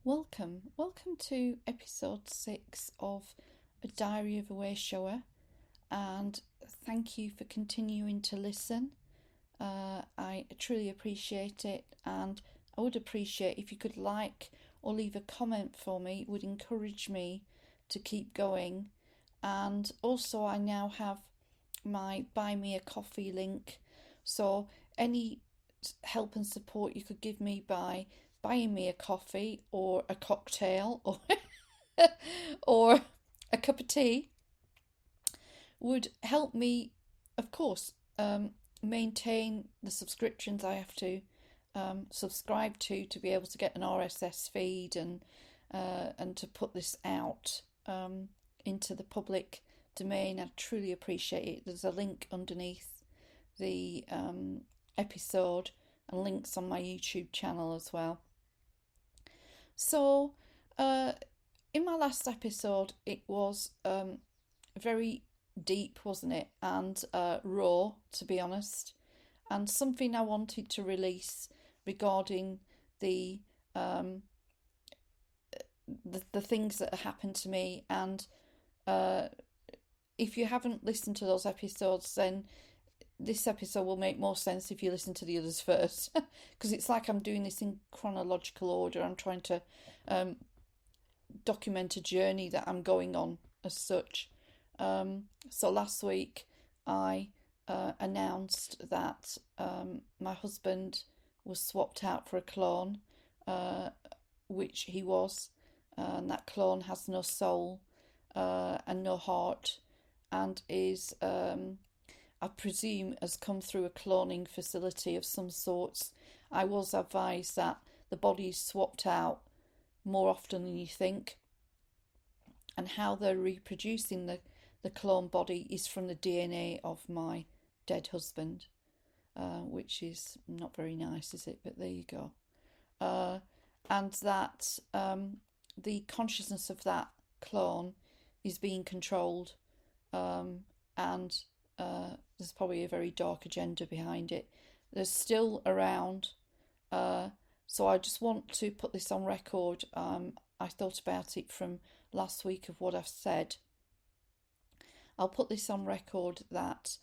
Welcome to episode 6 of A Diary of a Wayshower, and thank you for continuing to listen. I truly appreciate it, and I would appreciate if you could like or leave a comment for me. It would encourage me to keep going. And also, I now have my Buy Me a Coffee link, so any help and support you could give me by buying me a coffee or a cocktail or a cup of tea would help me, of course, maintain the subscriptions I have to subscribe to be able to get an RSS feed and to put this out into the public domain. I truly appreciate it. There's a link underneath the episode and links on my YouTube channel as well. So, in my last episode, it was very deep, wasn't it? And raw, to be honest, and something I wanted to release regarding the the things that happened to me. And if you haven't listened to those episodes, then this episode will make more sense if you listen to the others first, because it's like I'm doing this in chronological order. I'm trying to document a journey that I'm going on as such. So last week I announced that my husband was swapped out for a clone, which he was, and that clone has no soul and no heart, and is I presume has come through a cloning facility of some sorts. I was advised that the body is swapped out more often than you think, and how they're reproducing the clone body is from the DNA of my dead husband, which is not very nice, is it? But there you go. And that the consciousness of that clone is being controlled, and there's probably a very dark agenda behind it. There's still around, so I just want to put this on record. I thought about it from last week of what I've said. I'll put this on record that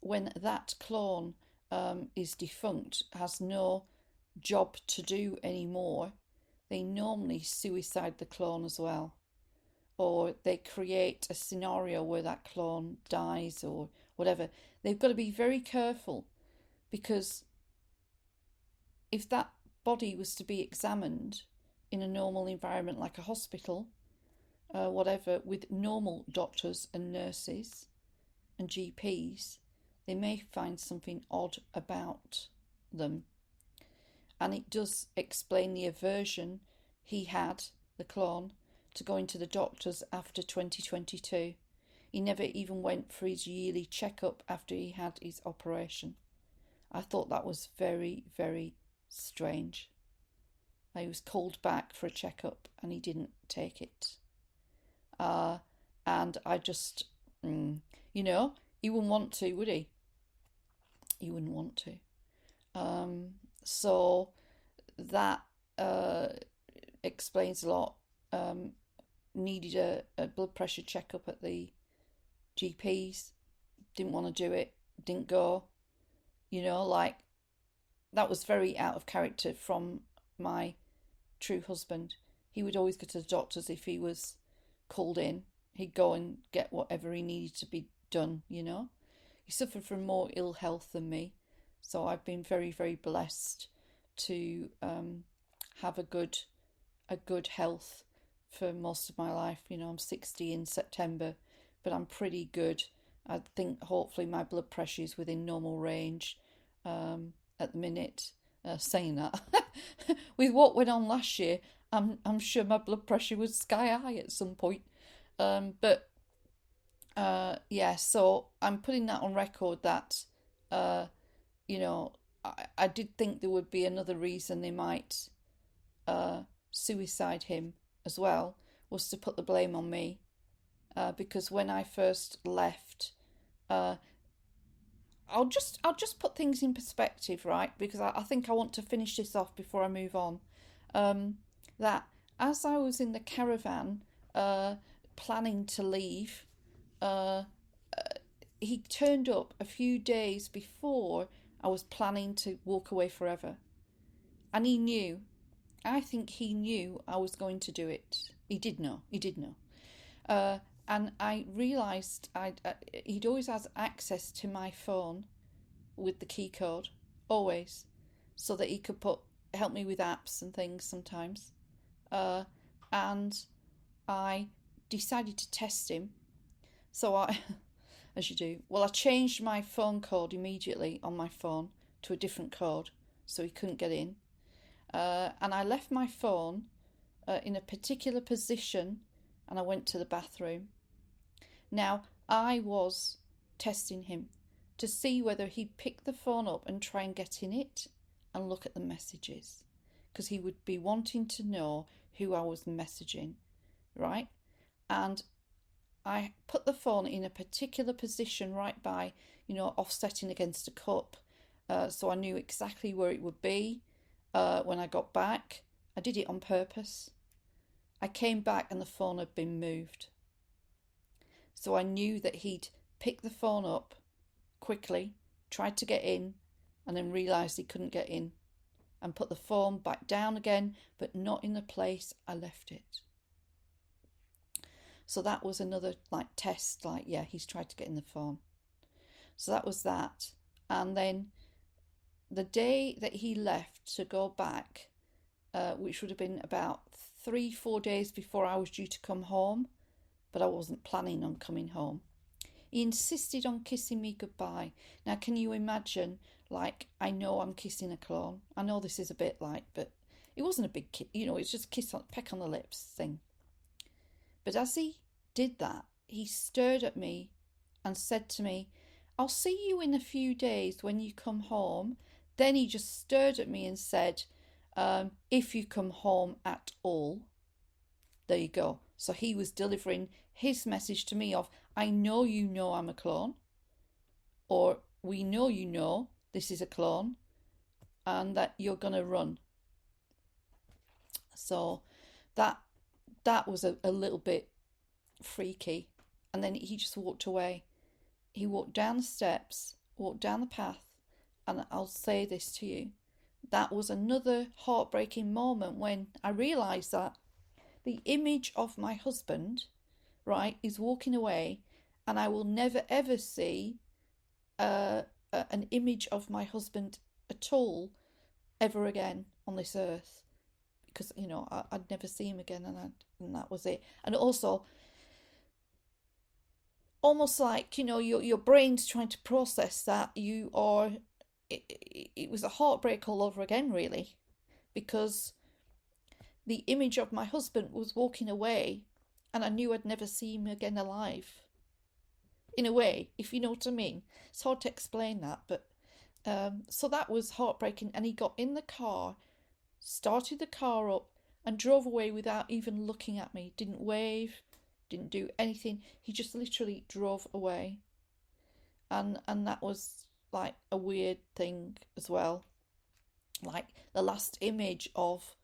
when that clone is defunct, has no job to do anymore, they normally suicide the clone as well, or they create a scenario where that clone dies or whatever. They've got to be very careful, because if that body was to be examined in a normal environment like a hospital, whatever, with normal doctors and nurses and GPs, they may find something odd about them. And it does explain the aversion he had, the clone, to going to the doctors after 2022. He never even went for his yearly checkup after he had his operation. I thought that was very, very strange. He was called back for a checkup and he didn't take it. And I just, he wouldn't want to, would he? He wouldn't want to. So that explains a lot. Needed a blood pressure checkup at the GP's, didn't want to do it, didn't go. That was very out of character from my true husband. He would always go to the doctors if he was called in. He'd go and get whatever he needed to be done. He suffered from more ill health than me, so I've been very, very blessed to have a good health for most of my life. I'm 60 in September, but I'm pretty good. I think hopefully my blood pressure is within normal range at the minute. Saying that, with what went on last year, I'm sure my blood pressure was sky high at some point. But so I'm putting that on record that I did think there would be another reason they might suicide him as well, was to put the blame on me, because when I first left, I'll just put things in perspective, right? Because I think I want to finish this off before I move on. that as I was in the caravan uh, planning to leave, uh, he turned up a few days before I was planning to walk away forever. And he knew, I think he knew I was going to do it. He did know. Uh, and I realised he'd always had access to my phone with the key code, always, so that he could help me with apps and things sometimes. Uh, and I decided to test him. So I, as you do, well, I changed my phone code immediately on my phone to a different code, so he couldn't get in. And I left my phone in a particular position, and I went to the bathroom. Now, I was testing him to see whether he'd pick the phone up and try and get in it and look at the messages, because he would be wanting to know who I was messaging, right? And I put the phone in a particular position right by, offsetting against a cup, so I knew exactly where it would be when I got back. I did it on purpose. I came back and the phone had been moved. So I knew that he'd picked the phone up quickly, tried to get in, and then realised he couldn't get in, and put the phone back down again, but not in the place I left it. So that was another test, yeah, he's tried to get in the phone. So that was that. And then the day that he left to go back, which would have been about 3-4 days before I was due to come home, but I wasn't planning on coming home, he insisted on kissing me goodbye. Now, can you imagine, I know I'm kissing a clone. I know this is a bit but it wasn't a big kiss, it's just peck on the lips thing. But as he did that, he stared at me and said to me, "I'll see you in a few days when you come home." Then he just stared at me and said, "If you come home at all." There you go. So he was delivering his message to me of, "I know you know I'm a clone," or "We know you know this is a clone, and that you're going to run." So that was a little bit freaky. And then he just walked away. He walked down the steps, walked down the path, and I'll say this to you, that was another heartbreaking moment when I realised that the image of my husband, right, is walking away, and I will never ever see an image of my husband at all ever again on this earth, because I'd never see him again, and that was it. And also, almost like your brain's trying to process that it was a heartbreak all over again, really, because the image of my husband was walking away, and I knew I'd never see him again alive. In a way, if you know what I mean. It's hard to explain that, but so that was heartbreaking. And he got in the car, started the car up, and drove away without even looking at me. Didn't wave, didn't do anything. He just literally drove away. And that was a weird thing as well. The last image of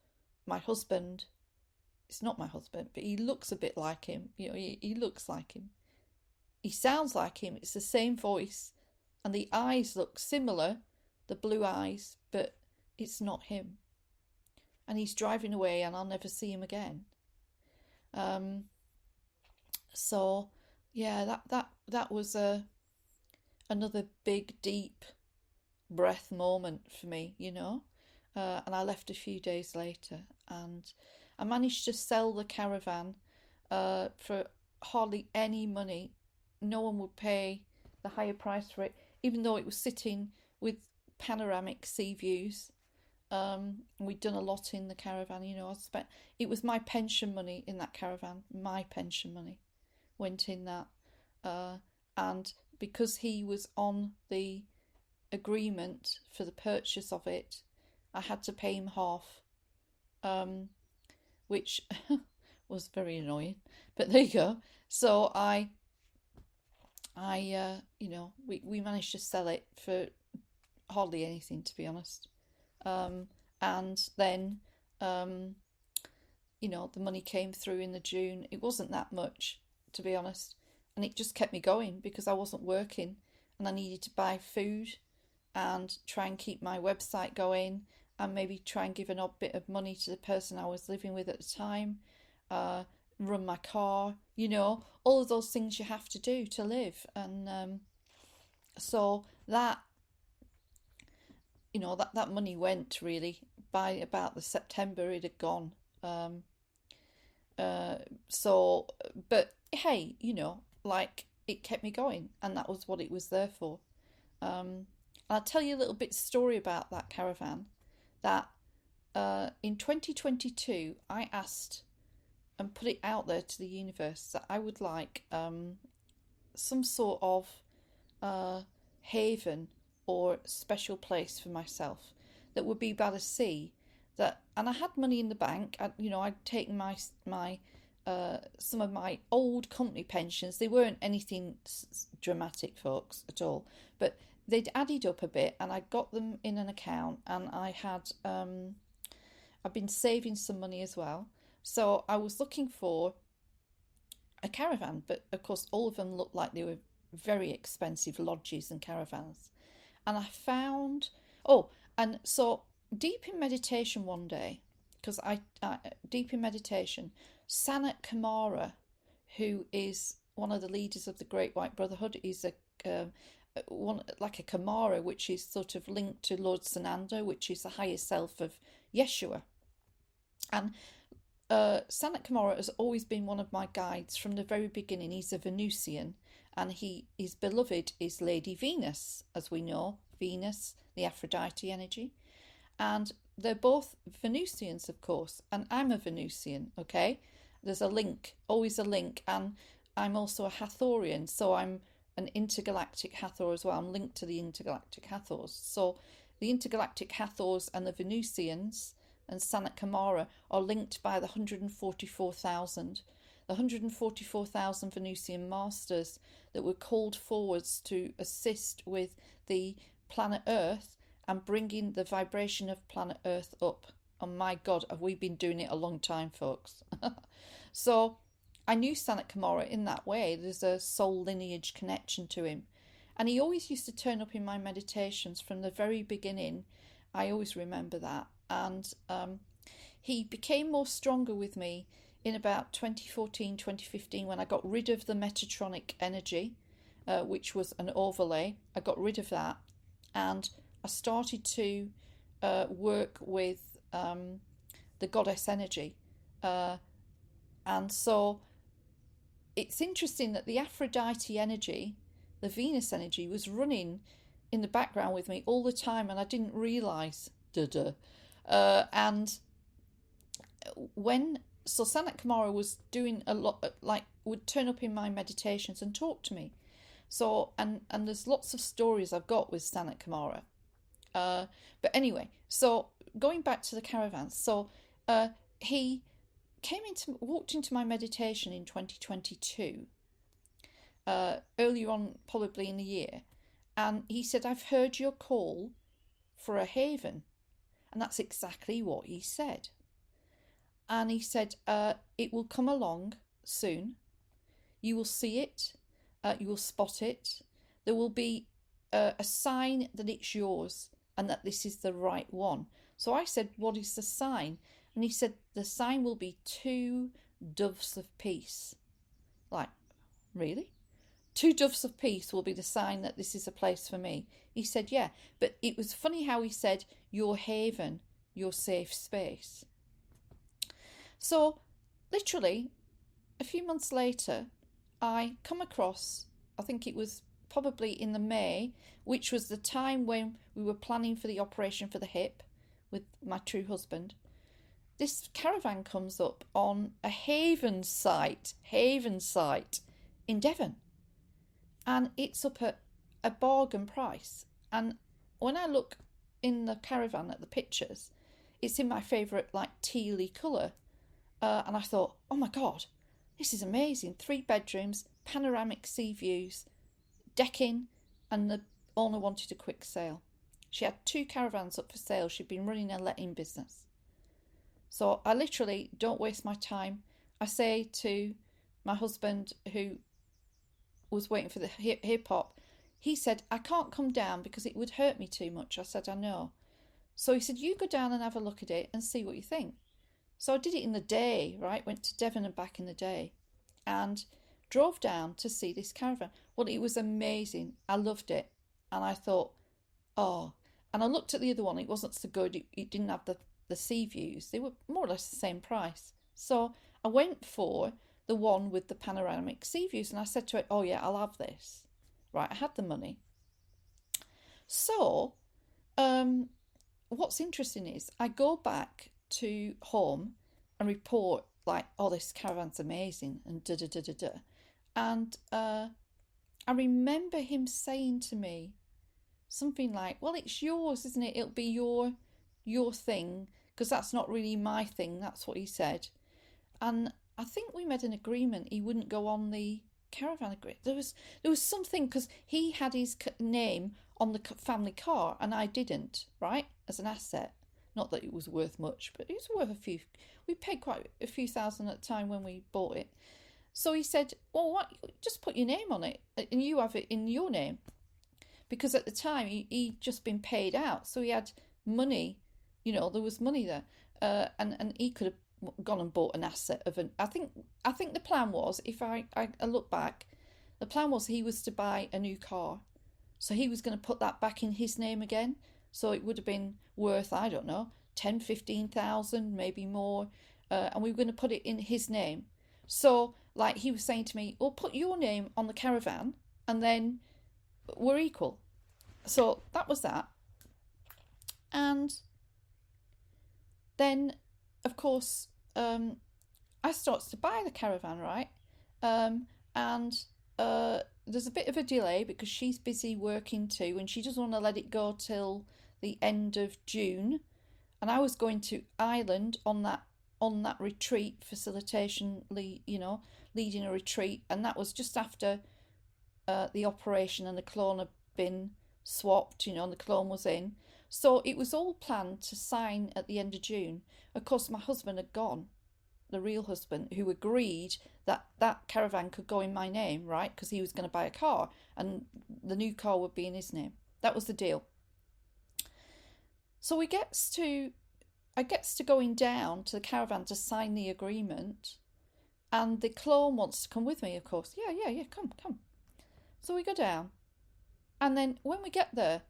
my husband, it's not my husband, but he looks a bit like him. He looks like him. He sounds like him. It's the same voice, and the eyes look similar, the blue eyes, but it's not him. And he's driving away, and I'll never see him again. So yeah, that was another big deep breath moment for me, and I left a few days later, and I managed to sell the caravan for hardly any money. No one would pay the higher price for it, even though it was sitting with panoramic sea views. We'd done a lot in the caravan, it was my pension money in that caravan. My pension money went in that, and because he was on the agreement for the purchase of it, I had to pay him half, which was very annoying. But there you go. So we managed to sell it for hardly anything, to be honest. And then the money came through in the June. It wasn't that much, to be honest. And it just kept me going because I wasn't working and I needed to buy food and try and keep my website going and maybe try and give an odd bit of money to the person I was living with at the time, uh, run my car, all of those things you have to do to live. And so that money went really by about the September it had gone. Um, so, but hey, like it kept me going, and that was what it was there for. Um, I'll tell you a little bit story about that caravan. That in 2022, I asked and put it out there to the universe that I would like some sort of uh, haven or special place for myself that would be by the sea. And I had money in the bank. I'd taken my some of my old company pensions. They weren't anything dramatic, folks, at all, but they'd added up a bit, and I got them in an account, and I've been saving some money as well. So I was looking for a caravan, but of course all of them looked like they were very expensive lodges and caravans. And I found, oh, and so deep in meditation one day, because deep in meditation, Sanat Kumara, who is one of the leaders of the Great White Brotherhood, is one like a Kumara, which is sort of linked to Lord Sananda, which is the higher self of Yeshua. And Sanat Kumara has always been one of my guides from the very beginning. He's a Venusian, and his beloved is Lady Venus, as we know, Venus, the Aphrodite energy. And they're both Venusians, of course, and I'm a Venusian, okay? There's a link, always a link, and I'm also a Hathorian, so I'm an intergalactic Hathor as well. I'm linked to the intergalactic Hathors. So the intergalactic Hathors and the Venusians and Sanat Kumara are linked by the 144,000 Venusian masters that were called forwards to assist with the planet Earth and bringing the vibration of planet Earth up. Oh my God, have we been doing it a long time, folks? So I knew Sanat Kumara in that way. There's a soul lineage connection to him. And he always used to turn up in my meditations from the very beginning. I always remember that. And he became more stronger with me in about 2014, 2015, when I got rid of the Metatronic energy, which was an overlay. I got rid of that. And I started to work with the goddess energy. And so it's interesting that the Aphrodite energy, the Venus energy, was running in the background with me all the time, and I didn't realise. And so Sanat Kumara was doing a lot, like would turn up in my meditations and talk to me. So and there's lots of stories I've got with Sanat Kumara. But anyway, so going back to the caravans, so he walked into my meditation in 2022, earlier on probably in the year, and he said, "I've heard your call for a haven," and that's exactly what he said. And he said, "It will come along soon. You will see it. You will spot it. There will be a sign that it's yours and that this is the right one." So I said, "What is the sign?" And he said, "The sign will be two doves of peace." Like, really? Two doves of peace will be the sign that this is a place for me. He said, "Yeah." But it was funny how he said, "Your haven, your safe space." So, literally, a few months later, I come across, I think it was probably in the May, which was the time when we were planning for the operation for the hip with my true husband. This caravan comes up on a haven site in Devon, and it's up at a bargain price. And when I look in the caravan at the pictures, it's in my favourite like tealy colour, and I thought, oh my God, this is amazing. 3 bedrooms, panoramic sea views, decking, and the owner wanted a quick sale. She had 2 caravans up for sale. She'd been running a letting business. So I literally don't waste my time. I say to my husband, who was waiting for the hip hop, he said, I can't come down because it would hurt me too much. I said, I know. So he said, you go down and have a look at it and see what you think. So I did it in the day, right? Went to Devon and back in the day and drove down to see this caravan. Well, it was amazing. I loved it. And I thought, oh, and I looked at the other one. It wasn't so good. It didn't have the sea views. They were more or less the same price. So I went for the one with the panoramic sea views. And I said to it, oh, yeah, I'll have this. Right, I had the money. So what's interesting is I go back to home and report like, oh, this caravan's amazing and da da da da da. And I remember him saying to me something like, well, it's yours, isn't it? It'll be your thing, because that's not really my thing. That's what he said. And I think we made an agreement he wouldn't go on the caravan agreement. There was something, because he had his name on the family car and I didn't, right, as an asset. Not that it was worth much, but it was worth a few. We paid quite a few thousand at the time when we bought it. So he said, well, what, just put your name on it and you have it in your name. Because at the time he'd just been paid out. So he had money, there was money there. And he could have gone and bought an asset of I think the plan was, if I look back, the plan was he was to buy a new car. So he was going to put that back in his name again. So it would have been worth, I don't know, 10, 15,000, maybe more. And we were going to put it in his name. So like he was saying to me, well, put your name on the caravan and then we're equal. So that was that. And then, of course, I starts to buy the caravan, right? And there's a bit of a delay because she's busy working too, and she doesn't want to let it go till the end of June. And I was going to Ireland on that retreat, facilitation, leading a retreat, and that was just after the operation and the clone had been swapped, and the clone was in. So it was all planned to sign at the end of June. Of course, my husband had gone, the real husband, who agreed that that caravan could go in my name, right? Because he was going to buy a car and the new car would be in his name. That was the deal. So I gets to going down to the caravan to sign the agreement, and the clone wants to come with me, of course. Yeah, come. So we go down, and then when we get there,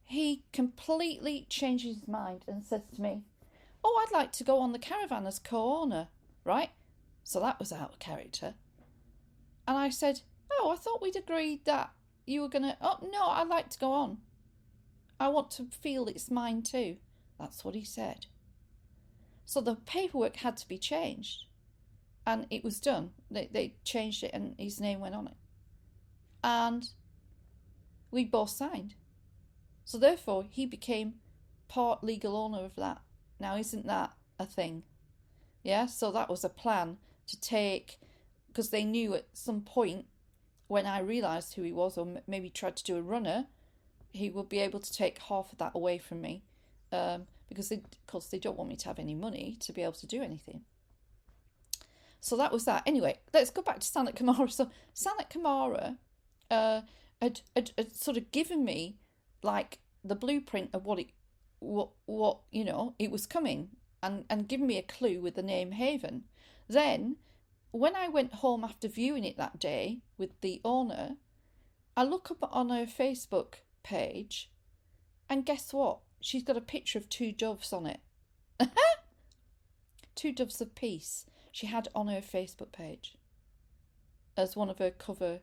he completely changes his mind and says to me, oh, I'd like to go on the caravan as co-owner, right? So that was out of character. And I said, oh, I thought we'd agreed that you were going to, oh, no, I'd like to go on. I want to feel it's mine too. That's what he said. So the paperwork had to be changed. And it was done. They changed it and his name went on it. And we both signed. So therefore, he became part legal owner of that. Now, isn't that a thing? Yeah, so that was a plan to take, because they knew at some point when I realised who he was, or maybe tried to do a runner, he would be able to take half of that away from me, because of course they don't want me to have any money to be able to do anything. So that was that. Anyway, let's go back to Sanat Kumara. So Sanat Kumara had sort of given me like the blueprint of what it was coming, and given me a clue with the name Haven. Then when I went home after viewing it that day with the owner, I look up on her Facebook page, and guess what? She's got a picture of two doves on it. Two doves of peace she had on her Facebook page as one of her cover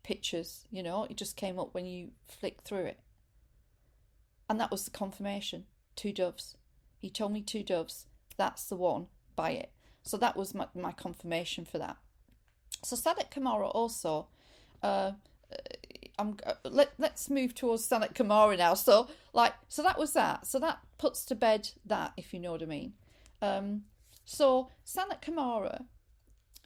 pictures. It just came up when you flick through it. And that was the confirmation. Two doves. He told me two doves. That's the one. Buy it. So that was my confirmation for that. So Sanat Kumara also, let's move towards Sanat Kumara now. So that was that. So that puts to bed that, if you know what I mean. So Sanat Kumara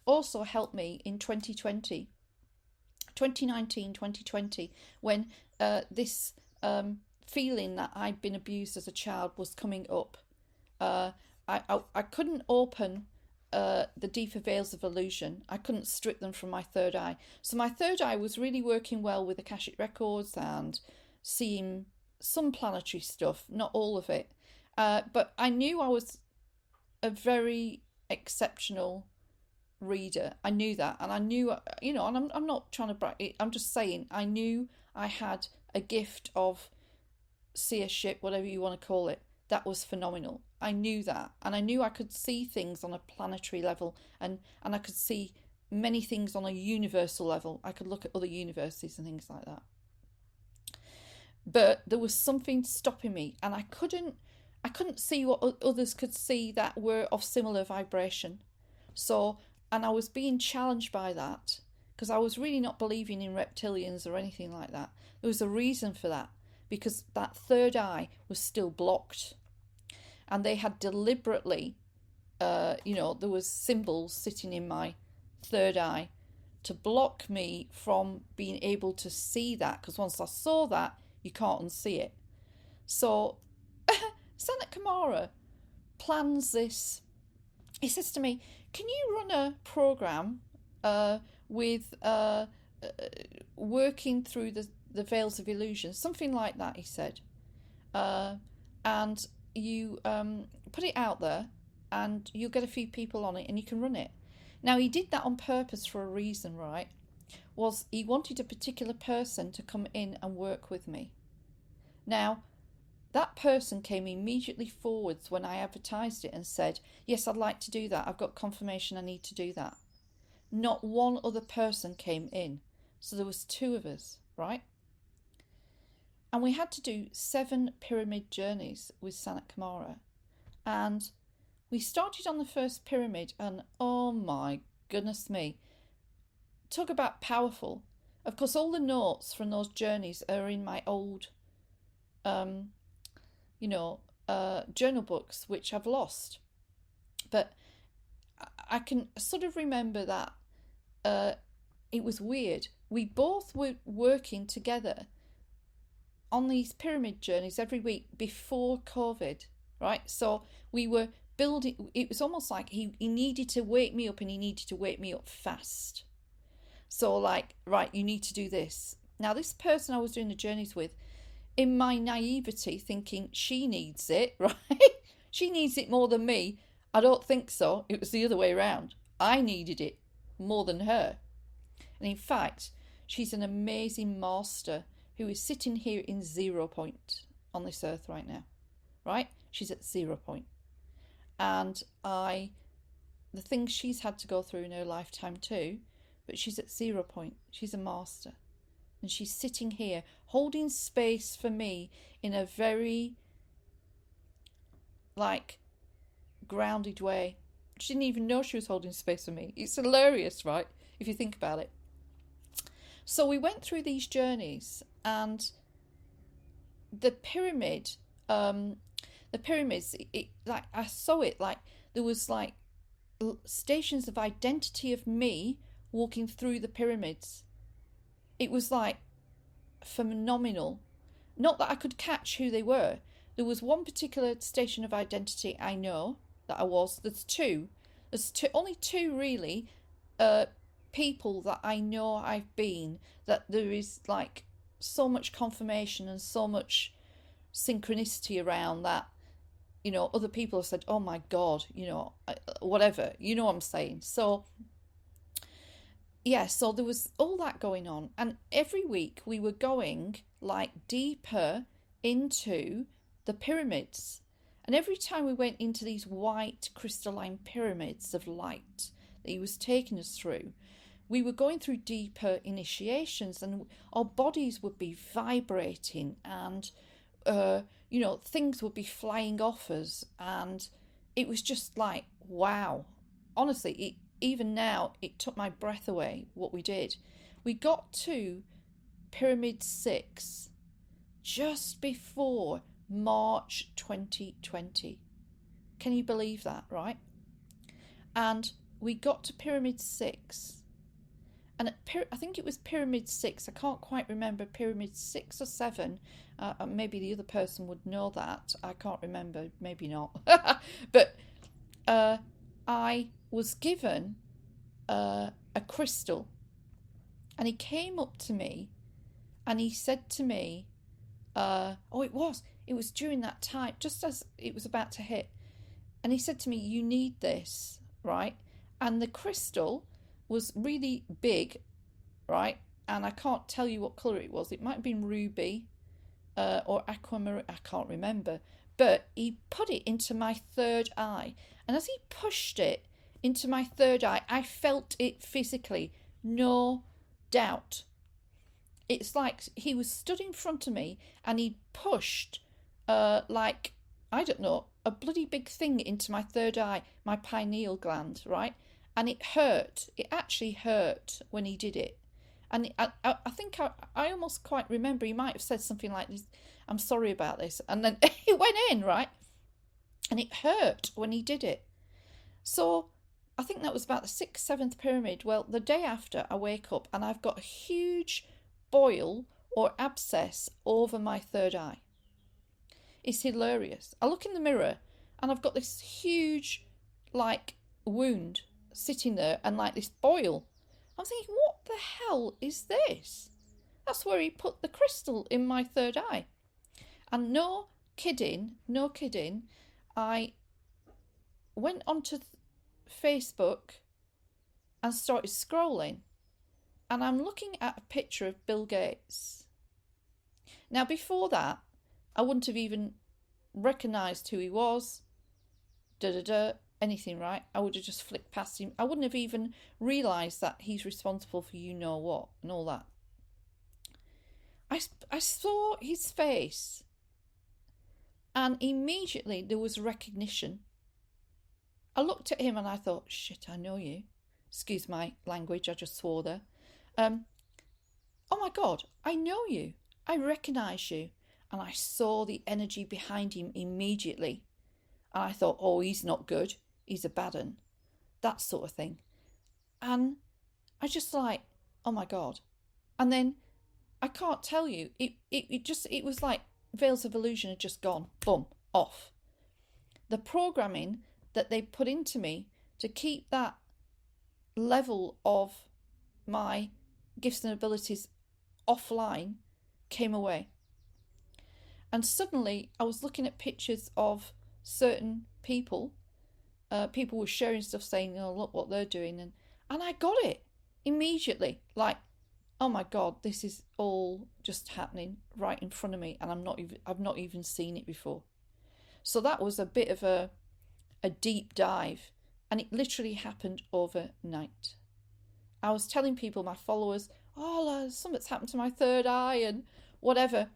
also helped me in 2019, 2020, when this feeling that I'd been abused as a child was coming up. I couldn't open the deeper veils of illusion. I couldn't strip them from my third eye. So my third eye was really working well with Akashic records and seeing some planetary stuff, not all of it. But I knew I was a very exceptional reader. I knew that, and I knew, and I'm not trying to brag. I'm just saying I knew I had a gift of seership, whatever you want to call it. That was phenomenal. I knew that, and I knew I could see things on a planetary level, and I could see many things on a universal level. I could look at other universes and things like that. But there was something stopping me, and I couldn't see what others could see that were of similar vibration. So, and I was being challenged by that because I was really not believing in reptilians or anything like that. There was a reason for that, because that third eye was still blocked, and they had deliberately, there was symbols sitting in my third eye to block me from being able to see that, because once I saw that, you can't unsee it. So Sanat Kumara plans this. He says to me, can you run a program with working through the veils of illusion, something like that, he said, and you put it out there and you'll get a few people on it and you can run it. Now, he did that on purpose for a reason, right? Was he wanted a particular person to come in and work with me. Now, that person came immediately forwards when I advertised it and said, yes, I'd like to do that. I've got confirmation I need to do that. Not one other person came in. So there was two of us, right? And we had to do 7 pyramid journeys with Sanat Kumara. And we started on the first pyramid, and oh my goodness me, talk about powerful. Of course, all the notes from those journeys are in my old journal books, which I've lost. But I can sort of remember that it was weird. We both were working together on these pyramid journeys every week before COVID, right? So we were building, it was almost like he needed to wake me up, and he needed to wake me up fast. So like, right, you need to do this. Now, this person I was doing the journeys with, in my naivety, thinking she needs it, right? She needs it more than me. I don't think so. It was the other way around. I needed it more than her. And in fact, she's an amazing master who is sitting here in 0 point on this earth right now, right? She's at 0 point. And the things she's had to go through in her lifetime too, but she's at 0 point. She's a master. And she's sitting here holding space for me in a very, grounded way. She didn't even know she was holding space for me. It's hilarious, right? If you think about it. So we went through these journeys, and the pyramids, I saw it like there was stations of identity of me walking through the pyramids. It was phenomenal. Not that I could catch who they were. There was one particular station of identity I know that I was. There's two. Only two really people that I know I've been, that there is so much confirmation and so much synchronicity around that. Other people have said, oh my God, whatever. You know what I'm saying? So yeah, so there was all that going on, and every week we were going deeper into the pyramids, and every time we went into these white crystalline pyramids of light that he was taking us through, we were going through deeper initiations, and our bodies would be vibrating, and things would be flying off us, and it was just wow. Honestly, even now, it took my breath away what we did. We got to Pyramid 6 just before March 2020. Can you believe that, right? And we got to Pyramid 6. And I think it was Pyramid 6. I can't quite remember, Pyramid 6 or 7. Maybe the other person would know that. I can't remember. Maybe not. But uh, I was given a crystal, and he came up to me and he said to me, it was during that time, just as it was about to hit, and he said to me, "You need this, right?" And the crystal was really big, right? And I can't tell you what colour it was. It might have been ruby, or aquamarine, I can't remember. But he put it into my third eye. And as he pushed it into my third eye, I felt it physically, no doubt. It's like he was stood in front of me and he pushed, like, I don't know, a bloody big thing into my third eye, my pineal gland, right? And it hurt. It actually hurt when he did it. And I think I almost quite remember he might have said something like this, "I'm sorry about this." And then it went in, right? And it hurt when he did it. So I think that was about the sixth, seventh pyramid. Well, the day after, I wake up and I've got a huge boil or abscess over my third eye. It's hilarious. I look in the mirror and I've got this huge, like, wound sitting there and like this boil. I'm thinking, what the hell is this? That's where he put the crystal in my third eye. And no kidding, I went onto Facebook and started scrolling, and I'm looking at a picture of Bill Gates. Now, before that, I wouldn't have even recognised who he was, anything, right? I would have just flicked past him. I wouldn't have even realised that he's responsible for you know what and all that. I saw his face, and immediately there was recognition. I looked at him and I thought, shit, I know you. Excuse my language, I just swore there. Oh my God, I know you. I recognise you. And I saw the energy behind him immediately. And I thought, oh, he's not good. He's a bad un. That sort of thing. And I just like, oh my God. And then I can't tell you, it was like veils of illusion had just gone, boom, off. The programming that they put into me to keep that level of my gifts and abilities offline came away. And suddenly I was looking at pictures of certain people. People were sharing stuff saying, oh, look what they're doing. And I got it immediately. Like, oh my God, this is all just happening right in front of me. And I've not even seen it before. So that was a bit of a deep dive. And it literally happened overnight. I was telling people, my followers, oh, something's happened to my third eye and whatever.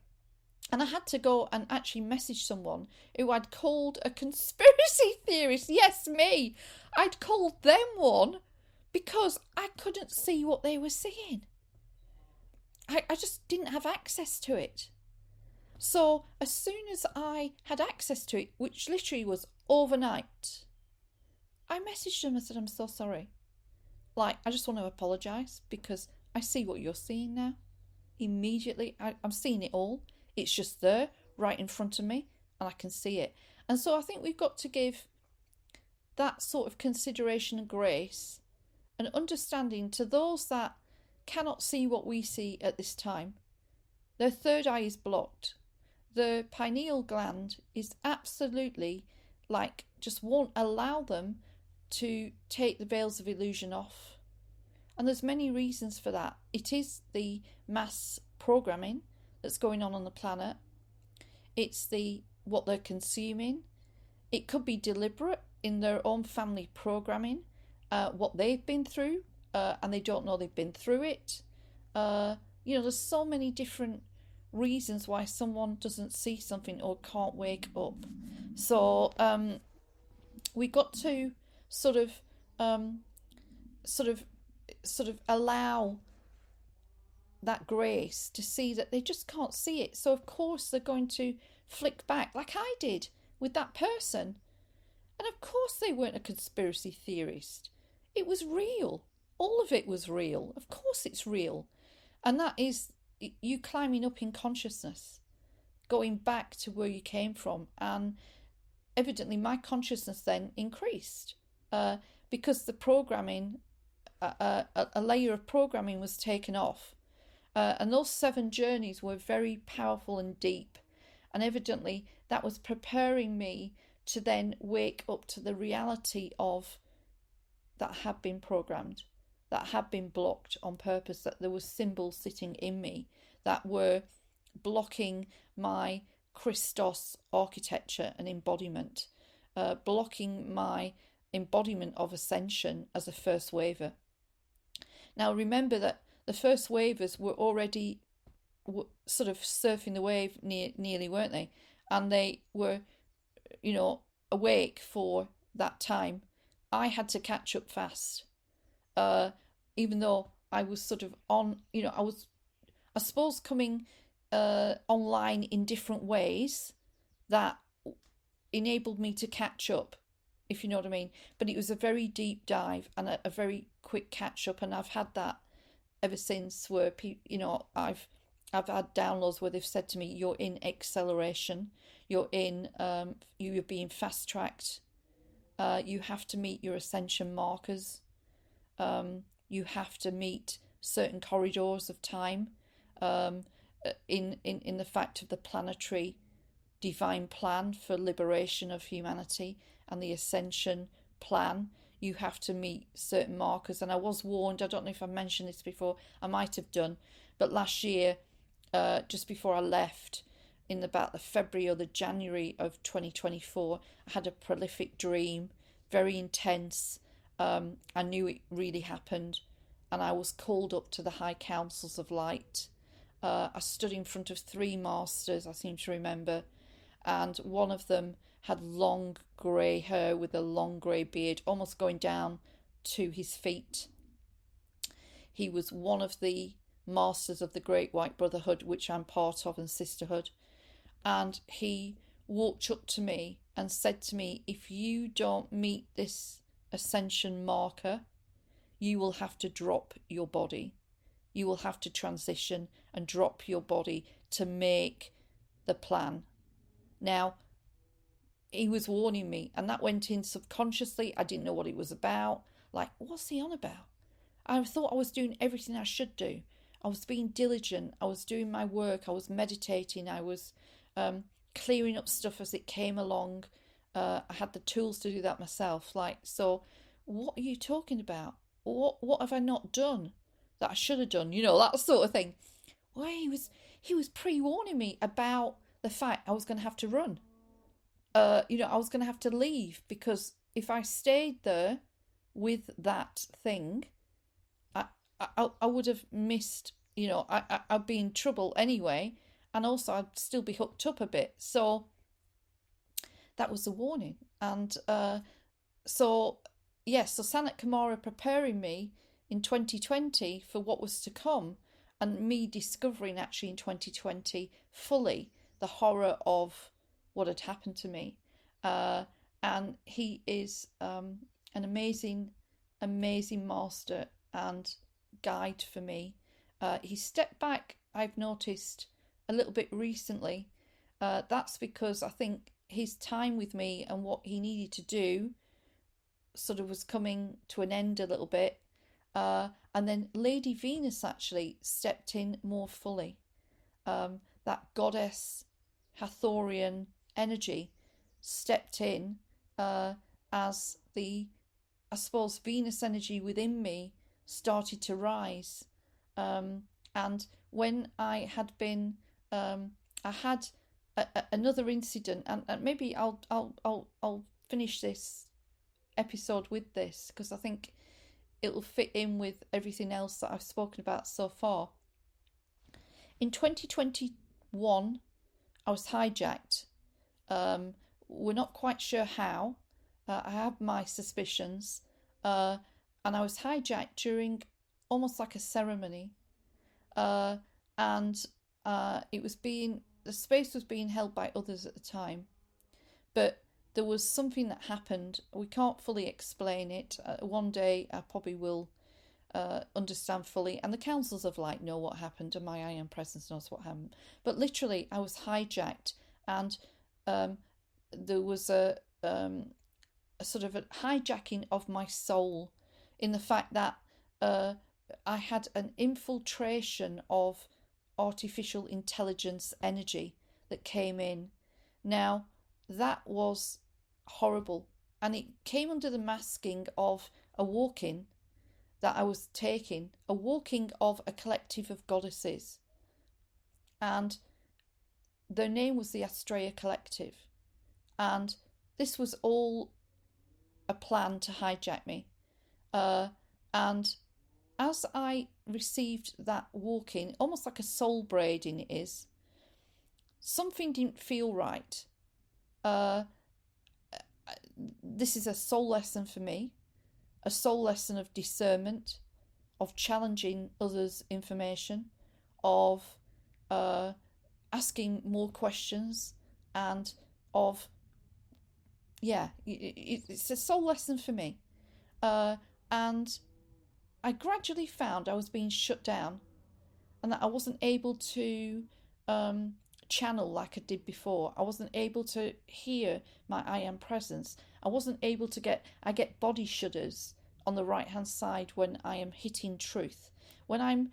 And I had to go and actually message someone who I'd called a conspiracy theorist. Yes, me. I'd called them one because I couldn't see what they were seeing. I just didn't have access to it. So as soon as I had access to it, which literally was overnight, I messaged them and said, I'm so sorry. Like, I just want to apologise because I see what you're seeing now. Immediately, I'm seeing it all. It's just there, right in front of me, and I can see it. And so I think we've got to give that sort of consideration and grace and understanding to those that cannot see what we see at this time. Their third eye is blocked. The pineal gland is absolutely, like, just won't allow them to take the veils of illusion off. And there's many reasons for that. It is the mass programming that's going on the planet. It's what they're consuming. It could be deliberate in their own family programming, what they've been through, and they don't know they've been through it. There's so many different reasons why someone doesn't see something or can't wake up. So we got to sort of allow that grace to see that they just can't see it. So of course they're going to flick back like I did with that person. And of course they weren't a conspiracy theorist. It was real. All of it was real. Of course it's real. And that is you climbing up in consciousness, going back to where you came from. And evidently my consciousness then increased, uh, because the programming, a layer of programming was taken off. And those 7 journeys were very powerful and deep. And evidently, that was preparing me to then wake up to the reality of that had been programmed, that had been blocked on purpose, that there were symbols sitting in me that were blocking my Christos architecture and embodiment, blocking my embodiment of ascension as a first waver. Now, remember that the first wavers were already sort of surfing the wave nearly, weren't they? And they were, awake for that time. I had to catch up fast, even though I was sort of on, I was, I suppose, coming online in different ways that enabled me to catch up, if you know what I mean. But it was a very deep dive and a very quick catch up, and I've had that ever since. Where I've had downloads where they've said to me, "You're in acceleration. You're being fast tracked. You have to meet your ascension markers. You have to meet certain corridors of time. In the fact of the planetary divine plan for liberation of humanity and the ascension plan, you have to meet certain markers." And I was warned, I don't know if I mentioned this before, I might have done, but last year, just before I left, in about the February or the January of 2024, I had a prolific dream, very intense. I knew it really happened, and I was called up to the high councils of light. I stood in front of 3 masters, I seem to remember, and one of them had long grey hair with a long grey beard, almost going down to his feet. He was one of the masters of the Great White Brotherhood, which I'm part of, and Sisterhood. And he walked up to me and said to me, "If you don't meet this ascension marker, you will have to drop your body. You will have to transition and drop your body to make the plan." Now, he was warning me, and that went in subconsciously. I didn't know what it was about. Like, what's he on about? I thought I was doing everything I should do. I was being diligent. I was doing my work. I was meditating. I was clearing up stuff as it came along. I had the tools to do that myself. So what are you talking about? What have I not done that I should have done? That sort of thing. Well, he was pre-warning me about the fact I was going to have to run. I was going to have to leave, because if I stayed there with that thing, I would have missed, I'd be in trouble anyway, and also I'd still be hooked up a bit. So that was the warning. And so Sanat Kumara preparing me in 2020 for what was to come, and me discovering actually in 2020 fully the horror of what had happened to me. And he is an amazing, amazing master and guide for me. He stepped back, I've noticed, a little bit recently. That's because I think his time with me and what he needed to do sort of was coming to an end a little bit. And then Lady Venus actually stepped in more fully. That goddess Hathorian energy stepped in as the, I suppose, Venus energy within me started to rise. And when I had been, I had another incident, and maybe I'll finish this episode with this, because I think it'll fit in with everything else that I've spoken about so far. In 2021, I was hijacked. We're not quite sure how. I have my suspicions. And I was hijacked during almost like a ceremony. And the space was being held by others at the time. But there was something that happened. We can't fully explain it. One day I probably will understand fully. And the councils of light know what happened, and my I Am Presence knows what happened. But literally, I was hijacked, and there was um, a sort of a hijacking of my soul, in the fact that uh, I had an infiltration of artificial intelligence energy that came in. Now, that was horrible, and it came under the masking of a walk-in that I was taking, a walking of a collective of goddesses, and their name was the Astrea Collective, and this was all a plan to hijack me. And as I received that walking, almost like a soul braiding it is, something didn't feel right. Uh, this is a soul lesson for me, a soul lesson of discernment, of challenging others' information, of uh, asking more questions, and of, yeah, it's a soul lesson for me. And I gradually found I was being shut down, and that I wasn't able to um, channel like I did before. I wasn't able to hear my I am presence. I get body shudders on the right hand side when I am hitting truth. When I'm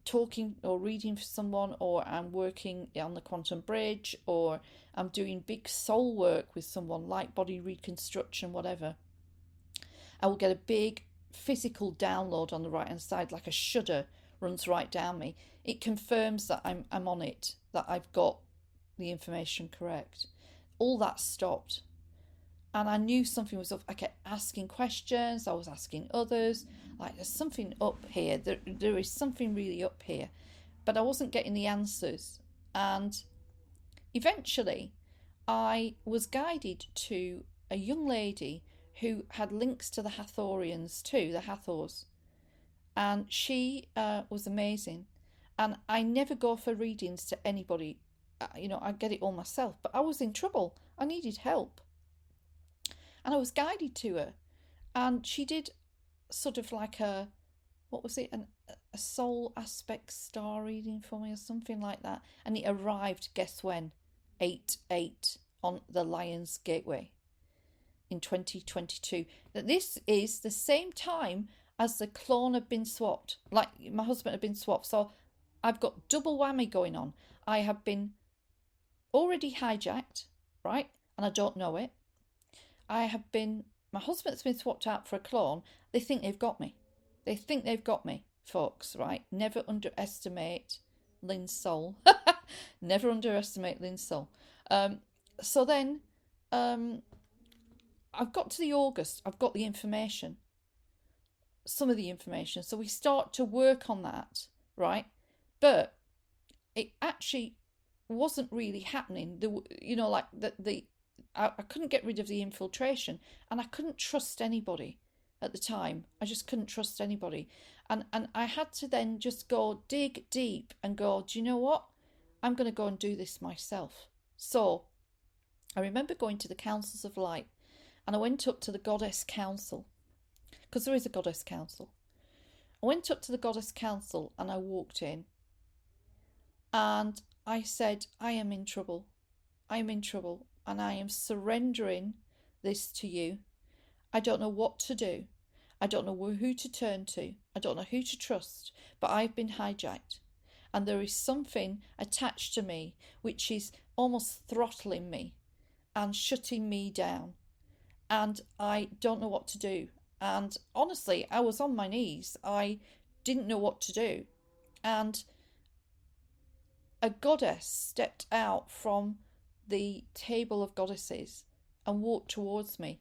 talking or reading for someone, or I'm working on the quantum bridge, or I'm doing big soul work with someone like body reconstruction, whatever, I will get a big physical download on the right hand side, like a shudder runs right down me. It confirms that I'm on it, that I've got the information correct. All that stopped, and I knew something was up. I kept asking questions. I was asking others, like, there's something up here. There is something really up here, but I wasn't getting the answers. And eventually, I was guided to a young lady who had links to the Hathorians too, the Hathors, and she was amazing. And I never go for readings to anybody. I get it all myself, but I was in trouble. I needed help, and I was guided to her, and she did sort of like what was it, a soul aspect star reading for me or something like that, and it arrived. Guess when? 8/8 on the Lions Gateway in 2022. That this is the same time as the clone had been swapped. Like, my husband had been swapped, so I've got double whammy going on. I have been already hijacked, right? And I don't know it. My husband's been swapped out for a clone. They think they've got me. They think they've got me, folks, right? Never underestimate Lynn's soul. Never underestimate Lynn's soul. So then, I've got to the August. I've got the information, some of the information. So we start to work on that, right? But it actually wasn't really happening. I couldn't get rid of the infiltration, and I couldn't trust anybody at the time. I just couldn't trust anybody. And I had to then just go dig deep and go, do you know what? I'm going to go and do this myself. So I remember going to the Councils of Light, and I went up to the Goddess Council, because there is a Goddess Council. I went up to the Goddess Council and I walked in, and I said, I am in trouble. I am in trouble, and I am surrendering this to you. I don't know what to do. I don't know who to turn to. I don't know who to trust, but I've been hijacked. And there is something attached to me which is almost throttling me and shutting me down. And I don't know what to do. And honestly, I was on my knees. I didn't know what to do. And a goddess stepped out from the table of goddesses and walked towards me.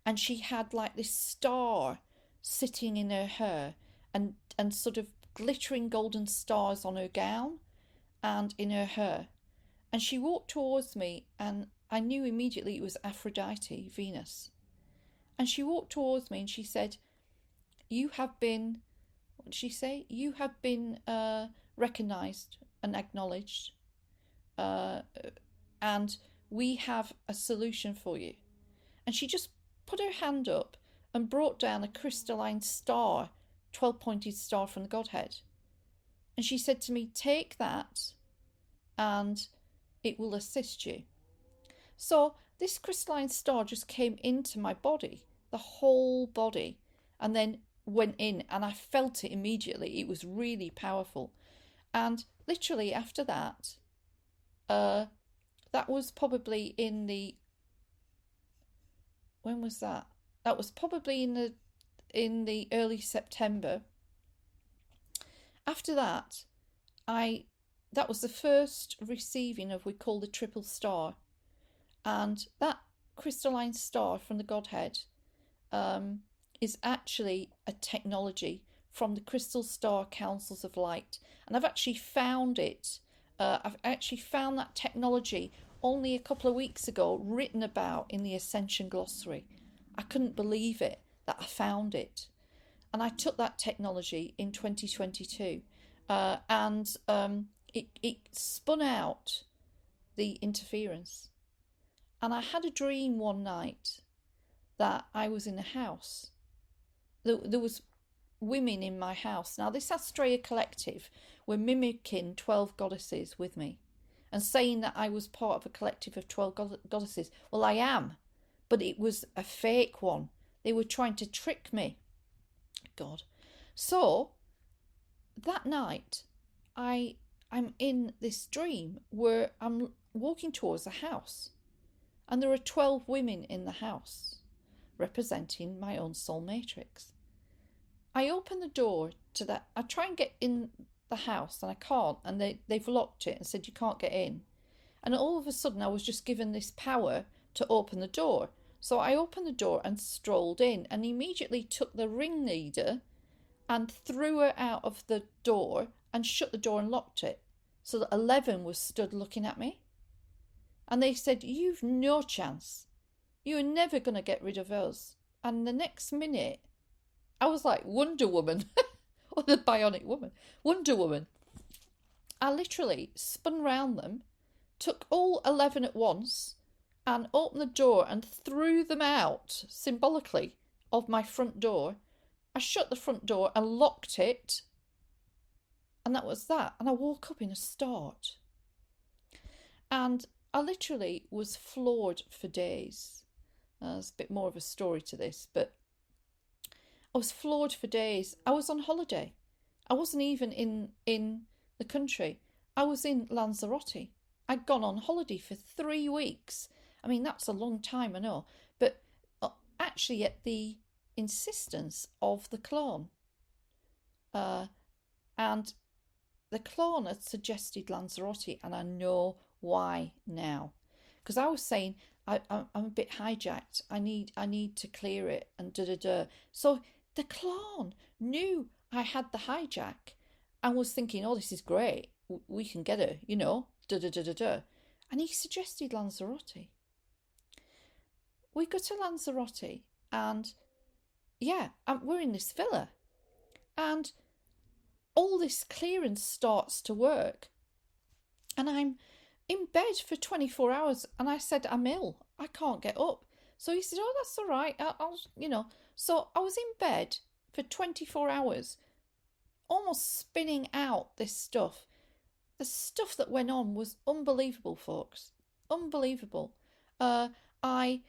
And she had like this star sitting in her hair, and sort of glittering golden stars on her gown and in her hair. And she walked towards me, and I knew immediately it was Aphrodite, Venus. And she walked towards me and she said, you have been, what did she say? You have been recognised and acknowledged, and we have a solution for you. And she just put her hand up and brought down a crystalline star, 12-pointed star from the Godhead. And she said to me, take that and it will assist you. So this crystalline star just came into my body, the whole body, and then went in, and I felt it immediately. It was really powerful. And literally after that, uh, that was probably in the, when was that? That was probably in the early September. After that, I that was the first receiving of, we call, the triple star, and that crystalline star from the Godhead um, is actually a technology from the Crystal Star Councils of Light, and I've actually found it. I've actually found that technology only a couple of weeks ago, written about in the Ascension Glossary. I couldn't believe it that I found it, and I took that technology in 2022, and it spun out the interference. And I had a dream one night that I was in a house. There was women in my house. Now, this Astrea collective were mimicking 12 goddesses with me and saying that I was part of a collective of 12 goddesses. Well, I am, but it was a fake one. They were trying to trick me. God. So that night, I'm in this dream where I'm walking towards a house, and there are 12 women in the house representing my own soul matrix. I open the door to that. I try and get in the house and I can't, and they've locked it and said you can't get in. And all of a sudden I was just given this power to open the door. So I opened the door and strolled in, and immediately took the ringleader and threw her out of the door and shut the door and locked it, so that 11 was stood looking at me. And they said, "You've no chance. You're never going to get rid of us." And the next minute, I was like Wonder Woman, or the Bionic Woman. Wonder Woman. I literally spun round them, took all 11 at once, and opened the door and threw them out, symbolically, of my front door. I shut the front door and locked it, and that was that. And I woke up in a start. And I literally was floored for days. There's a bit more of a story to this, but I was floored for days. I was on holiday. I wasn't even in the country. I was in Lanzarote. I'd gone on holiday for 3 weeks. I mean, that's a long time, I know. But actually at the insistence of the clone. And the clone had suggested Lanzarote, and I know why now. Because I was saying, I'm a bit hijacked. I need to clear it, and da da da. So the clone knew I had the hijack and was thinking, oh, this is great. We can get her, da da da da da. And he suggested Lanzarote. We go to Lanzarote, and yeah, we're in this villa, and all this clearance starts to work, and I'm in bed for 24 hours, and I said, I'm ill, I can't get up. So he said, oh, that's all right, I'll. So I was in bed for 24 hours, almost spinning out this stuff. The stuff that went on was unbelievable, folks. Unbelievable. I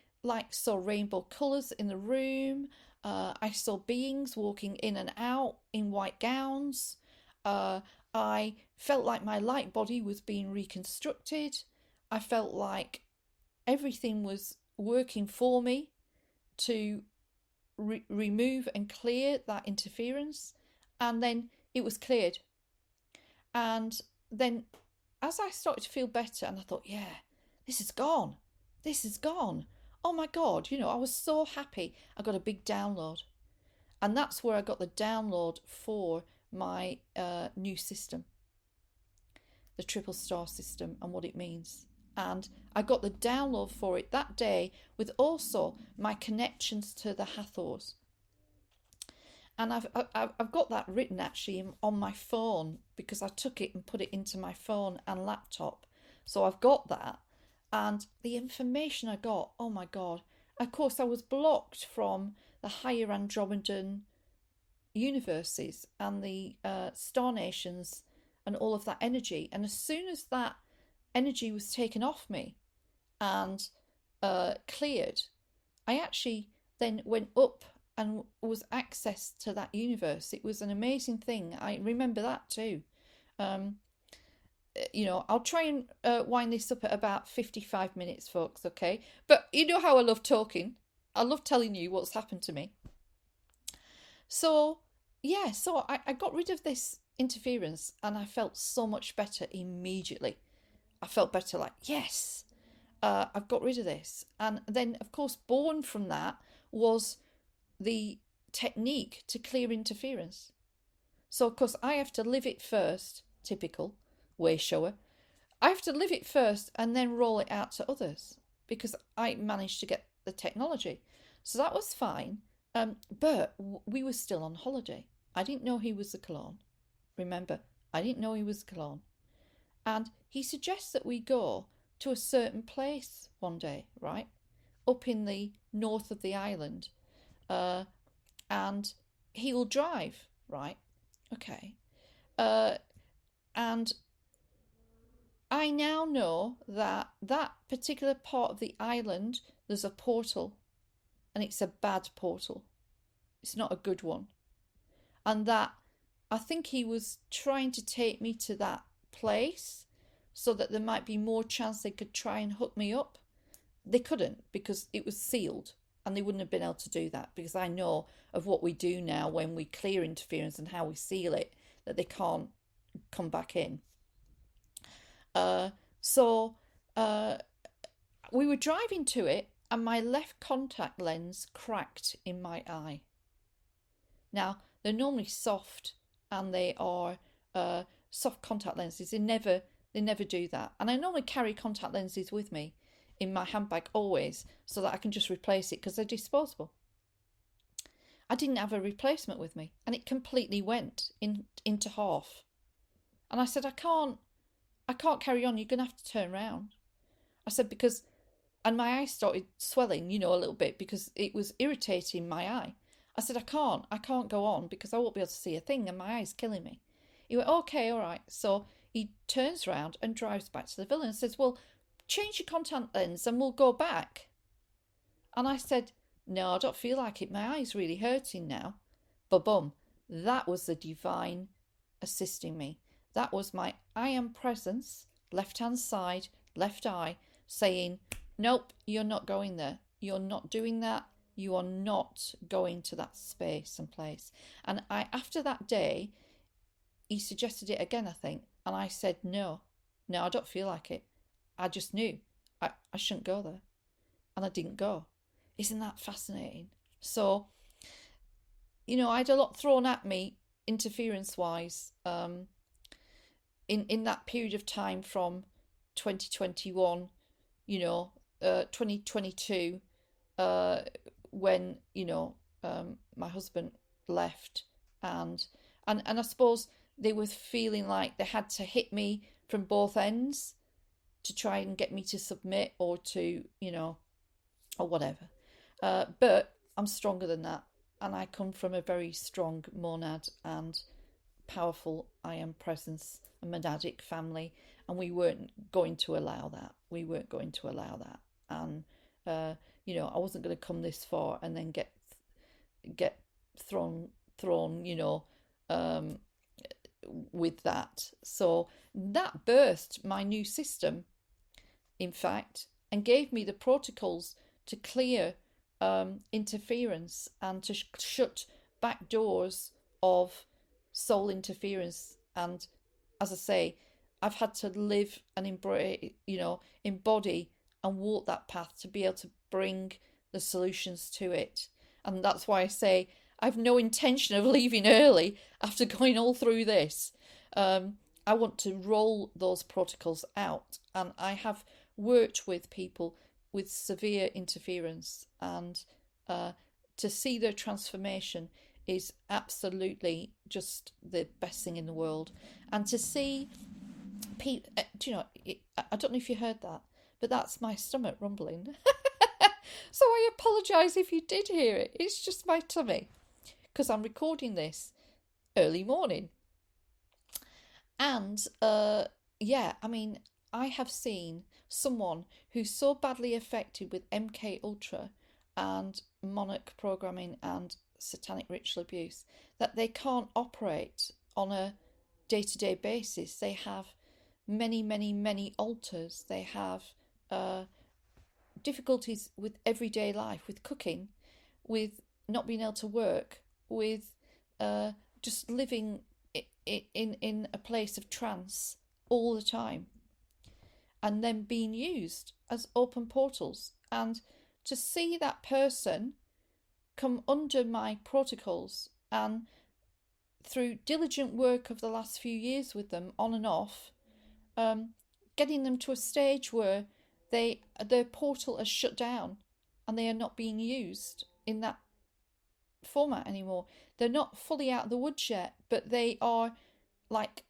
saw rainbow colours in the room. I saw beings walking in and out in white gowns. I felt like my light body was being reconstructed. I felt like everything was working for me to remove and clear that interference. And then it was cleared. And then as I started to feel better, and I thought, yeah, this is gone. This is gone. Oh my God, I was so happy. I got a big download. And that's where I got the download for my new system, the triple star system, and what it means. And I got the download for it that day, with also my connections to the Hathors. And I've got that written actually on my phone, because I took it and put it into my phone and laptop. So I've got that. And the information I got, oh my God. Of course, I was blocked from the higher Andromedan universes and the star nations and all of that energy. And as soon as that energy was taken off me, and cleared, I actually then went up and was access to that universe. It was an amazing thing. I remember that too. Um, I'll try and wind this up at about 55 minutes, folks, okay? But you know how I love talking. I love telling you what's happened to me. So, yeah, I got rid of this interference and I felt so much better immediately. I felt better, like, yes, I've got rid of this. And then, of course, born from that was the technique to clear interference. So, of course, I have to live it first, typical Wayshower. I have to live it first and then roll it out to others because I managed to get the technology. So that was fine. But we were still on holiday. I didn't know he was the clone. Remember, I didn't know he was the clone. And he suggests that we go to a certain place one day, right? Up in the north of the island. And he'll drive, right? Okay. And I now know that that particular part of the island, there's a portal, and it's a bad portal. It's not a good one. And that I think he was trying to take me to that place so that there might be more chance they could try and hook me up. They couldn't because it was sealed and they wouldn't have been able to do that because I know of what we do now when we clear interference and how we seal it, that they can't come back in. So we were driving to it and my left contact lens cracked in my eye. Now, they're normally soft and they are soft contact lenses. They never do that. And I normally carry contact lenses with me in my handbag always so that I can just replace it because they're disposable. I didn't have a replacement with me and it completely went into half. And I said, I can't carry on. You're going to have to turn around. I said, because, and my eye started swelling, a little bit because it was irritating my eye. I said, I can't go on because I won't be able to see a thing and my eye's killing me. He went, okay, all right. So he turns around and drives back to the villa and says, well, change your contact lens and we'll go back. And I said, no, I don't feel like it. My eye's really hurting now. Ba-bum. That was the divine assisting me. That was my I am presence, left-hand side, left eye, saying, nope, you're not going there. You're not doing that. You are not going to that space and place. And after that day, he suggested it again, I think. And I said, no, I don't feel like it. I just knew I shouldn't go there. And I didn't go. Isn't that fascinating? So, I had a lot thrown at me interference-wise in that period of time from 2021, 2022, when, my husband left and I suppose they were feeling like they had to hit me from both ends to try and get me to submit or to, or whatever. But I'm stronger than that. And I come from a very strong monad and powerful I am presence, a monadic family. And we weren't going to allow that. And, I wasn't going to come this far and then get thrown, with that. So that birthed my new system, in fact, and gave me the protocols to clear interference and to shut back doors of soul interference. And as I say, I've had to live and embrace, embody and walk that path to be able to bring the solutions to it. And that's why I say I've no intention of leaving early after going all through this. I want to roll those protocols out, and I have worked with people with severe interference, and to see their transformation is absolutely just the best thing in the world. And to see people, I don't know if you heard that, but that's my stomach rumbling. So I apologise if you did hear it. It's just my tummy, because I'm recording this early morning. And I have seen, someone who's so badly affected with MK Ultra and monarch programming and satanic ritual abuse that they can't operate on a day-to-day basis. They have many, many, many alters. They have uh, difficulties with everyday life, with cooking, with not being able to work, with uh, just living in a place of trance all the time, and then being used as open portals. And to see that person come under my protocols, and through diligent work of the last few years with them on and off, um, getting them to a stage where their portal has shut down and they are not being used in that format anymore. They're not fully out of the woods yet, but they are like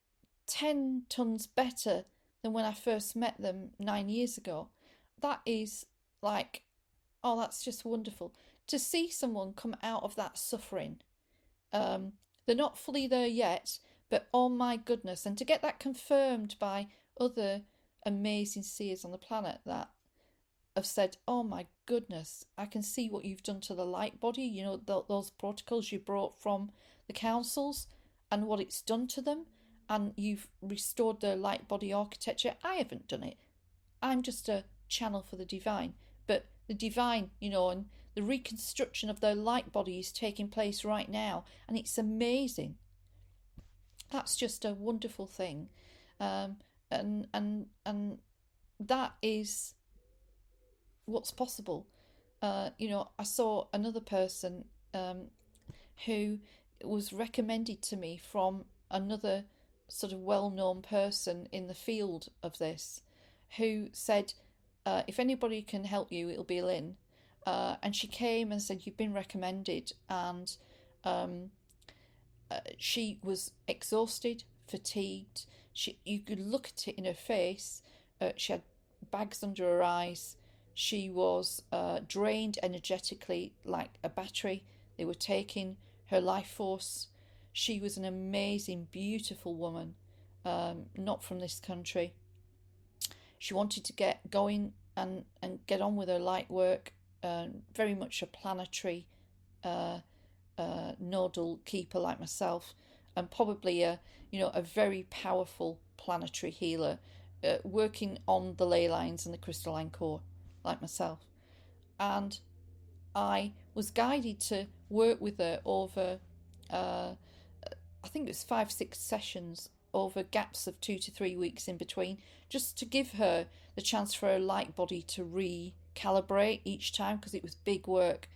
10 tons better than when I first met them 9 years ago. That is like, oh, that's just wonderful to see someone come out of that suffering. They're not fully there yet, but oh my goodness, and to get that confirmed by other amazing seers on the planet that have said, oh my goodness, I can see what you've done to the light body, those protocols you brought from the councils and what it's done to them, and you've restored their light body architecture. I haven't done it. I'm just a channel for the divine. But the divine, and the reconstruction of their light body is taking place right now, and it's amazing. That's just a wonderful thing. And that is what's possible. I saw another person who was recommended to me from another sort of well-known person in the field of this, who said, if anybody can help you, it'll be Lynn. And she came and said, you've been recommended. And she was exhausted, fatigued. You could look at it in her face. She had bags under her eyes. She was drained energetically like a battery. They were taking her life force. She was an amazing, beautiful woman, not from this country. She wanted to get going and get on with her light work, very much a planetary nodal keeper like myself, and probably a very powerful planetary healer, working on the ley lines and the crystalline core like myself. And I was guided to work with her over I think it was 5-6 sessions over gaps of 2 to 3 weeks in between, just to give her the chance for her light body to recalibrate each time, because it was big work.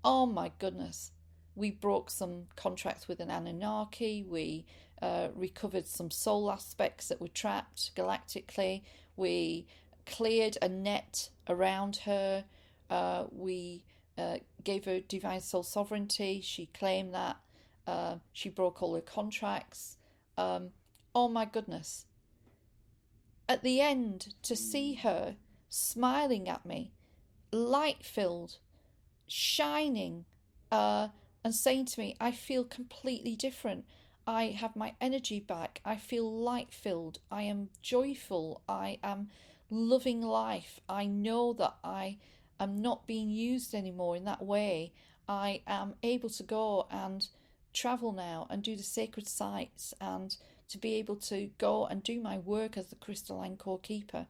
Oh my goodness. We broke some contracts with an Anunnaki. We recovered some soul aspects that were trapped galactically. We cleared a net around her. We gave her divine soul sovereignty. She claimed that. She broke all her contracts. Oh my goodness. At the end, to see her smiling at me, light filled, shining, and saying to me, I feel completely different. I have my energy back. I feel light filled. I am joyful. I am loving life. I know that I am not being used anymore in that way. I am able to go and travel now and do the sacred sites, and to be able to go and do my work as the crystalline core keeper.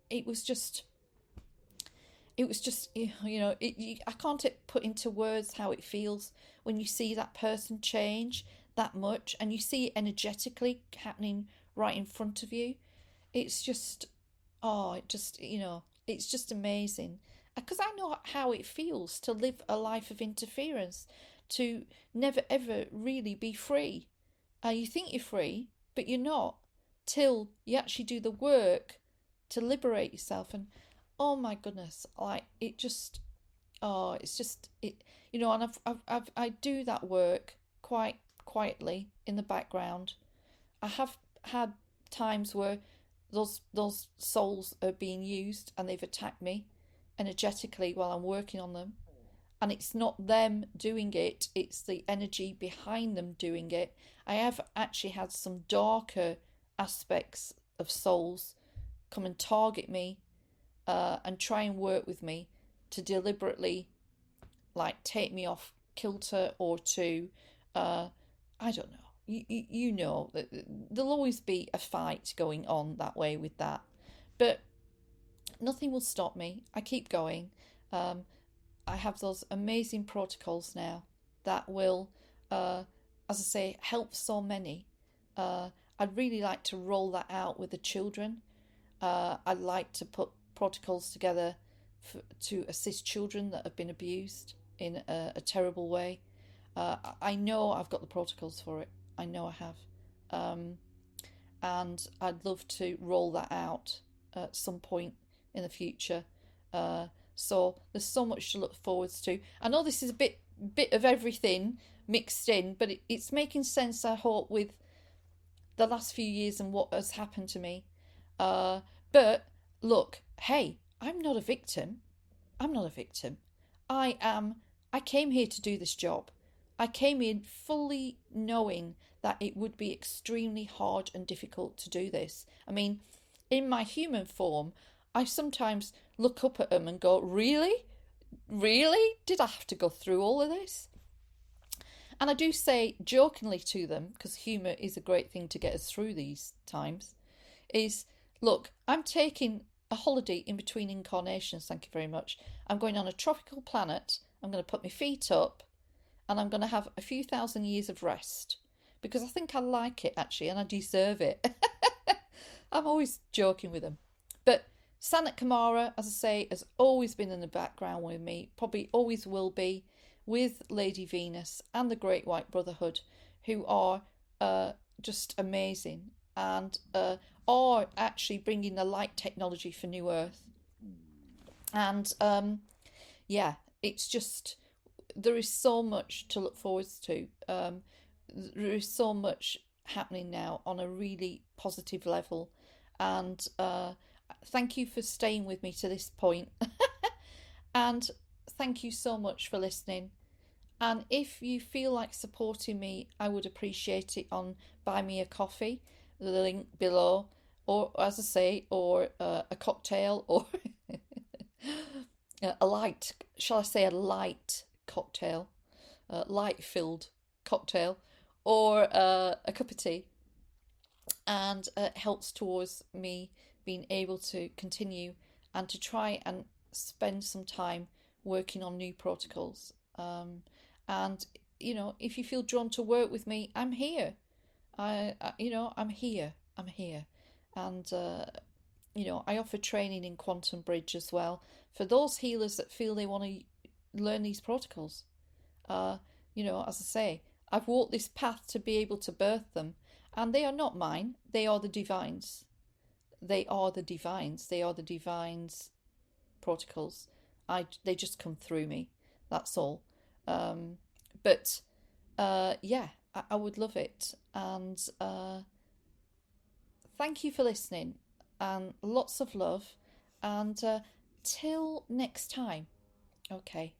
It was just I can't put into words how it feels when you see that person change that much, and you see it energetically happening right in front of you. It's just, it's just amazing, because I know how it feels to live a life of interference, to never ever really be free. You think you're free, but you're not, till you actually do the work to liberate yourself. And oh my goodness, it just, it's just it, and I do that work quite quietly in the background. I have had times where those souls are being used and they've attacked me energetically while I'm working on them, and it's not them doing it, it's the energy behind them doing it. I have actually had some darker aspects of souls come and target me and try and work with me to deliberately like take me off kilter or to I don't know. You know that there'll always be a fight going on that way with that, but nothing will stop me. I keep going. Um, I have those amazing protocols now that will, as I say, help so many. Uh, I'd really like to roll that out with the children. I'd like to put protocols together to assist children that have been abused in a terrible way. I know I've got the protocols for it. I know I have. Um, and I'd love to roll that out at some point in the future. So there's so much to look forwards to. I know this is a bit of everything mixed in, but it's making sense, I hope, with the last few years and what has happened to me. But look, hey, I'm not a victim. I'm not a victim. I am. I came here to do this job. I came in fully knowing that it would be extremely hard and difficult to do this. I mean, in my human form, I sometimes look up at them and go, really? Really? Did I have to go through all of this? And I do say jokingly to them, because humour is a great thing to get us through these times, is look, I'm taking a holiday in between incarnations, thank you very much. I'm going on a tropical planet, I'm going to put my feet up, and I'm going to have a few thousand years of rest. Because I think I like it actually, and I deserve it. I'm always joking with them. But Sanat Kumara, as I say, has always been in the background with me, probably always will be, with Lady Venus and the Great White Brotherhood, who are just amazing and are actually bringing the light technology for New Earth. And yeah, it's just, there is so much to look forward to. There is so much happening now on a really positive level. And thank you for staying with me to this point. And thank you so much for listening. And if you feel like supporting me, I would appreciate it on Buy Me a Coffee, the link below, or as I say, or a cocktail, or a light, shall I say, a light cocktail, light filled cocktail, or a cup of tea. And it helps towards me being able to continue and to try and spend some time working on new protocols. And you know, if you feel drawn to work with me, I'm here. I'm here. I'm here, and you know, I offer training in Quantum Bridge as well for those healers that feel they want to learn these protocols. You know, as I say, I've walked this path to be able to birth them, and they are not mine. They are the divines. They are the divines. They are the divines' protocols. They just come through me. That's all. But yeah, I would love it. And thank you for listening. And lots of love. And till next time. Okay.